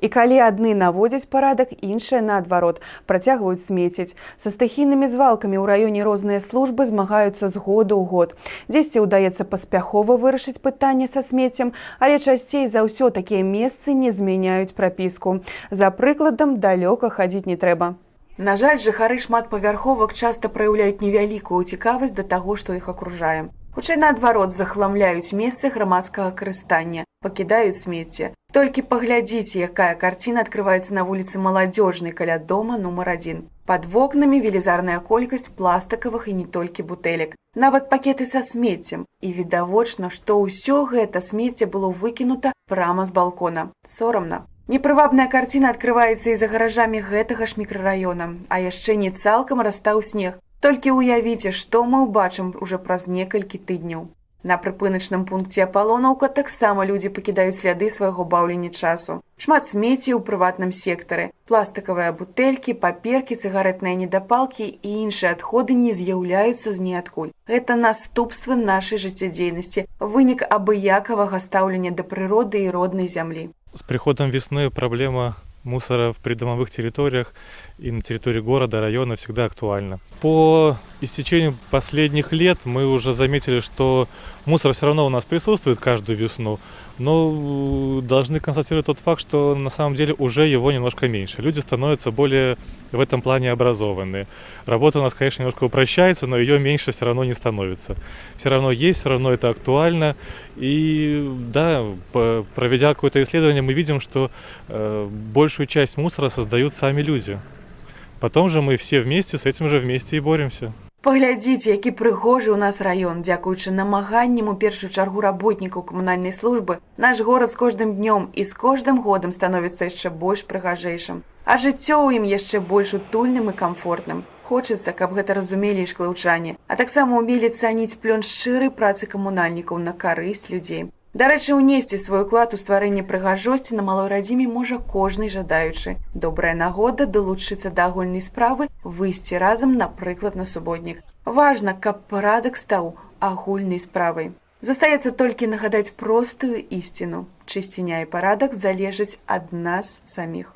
І калі адны наводзяць парадак, іншыя, наадварот, працягваюць смеціць. Са стыхійнымі звалкамі ў раёне розныя службы змагаюцца з году ў год. Дзесьці ўдаецца паспяхова вырашыць пытанне са смеццем, але часцей за ўсё такія месцы не змяняюць прапіску. За прыкладам, далёка хадзіць не трэба. На жаль, жыхары шматпавярховак часта праяўляюць невялікую цікавасць да таго, што іх акружае. Хутчэй наадварот, захламляюць месцы грамадскага карыстання, пакідаюць смецце. Толькі паглядзіце, якая карціна адкрываецца на вуліцы Маладзёжнай каля дома нумар 1. Пад вокнамі велізарная колькасць пластыкавых і не толькі бутэлек. Нават пакеты са смеццем. І відавочна, што ўсё гэта смецце было выкінута прама з балкона. Сорамна. Непрывабная карціна адкрываецца і за гаражамі гэтага ж мікрараёна, а яшчэ не цалкам растаў снег. Толькі ўявіце, што мы ўбачым уже праз некалькі тыдняў. На прыпыначным пункце Апалонаўка таксама людзі пакідаюць сляды свайго баўлення часу. Шмат смецця ў прыватным сектары. Пластыкавыя бутэлькі, паперкі, цыгарэтныя недапалкі і іншыя адходы не з'яўляюцца з ніадкуль. Гэта наступствы нашай жыццядзейнасці, вынік абыякавага стаўлення да прыроды і роднай зямлі. С приходом весны проблема мусора в придомовых территориях и на территории города, района всегда актуальна. По истечению последних лет мы уже заметили, что мусор все равно у нас присутствует каждую весну, но должны констатировать тот факт, что на самом деле уже его немножко меньше. Люди становятся более в этом плане образованные. Работа у нас, конечно, немножко упрощается, но ее меньше все равно не становится. Все равно есть, все равно это актуально. И да, проведя какое-то исследование, мы видим, что большую часть мусора создают сами люди. Потом же мы все вместе с этим же вместе и боремся. Паглядзіце, які прыгожы ў нас раён. Дзякуючы намаганням у першую чаргу работнікаў камунальнай службы, наш горад з кожным днём і з кожным годам становіцца яшчэ больш прыгажэйшым. А жыццё ў ім яшчэ больш утульным і камфортным. Хочацца, каб гэта разумелі і шклаўчане, а таксама ўмелі цаніць плён шчырай працы камунальнікаў на карысць людзей. Дарэчы, унесці свой уклад у стварэнне прыгажосці на малой радзіме можа кожны жадаючы. Добрая нагода далучыцца да агульнай справы, выйсці разам, напрыклад, на суботнік. Важна, каб парадак стаў агульнай справай. Застаецца толькі нагадаць простую ісціну. Чысціня і парадак залежаць ад нас саміх.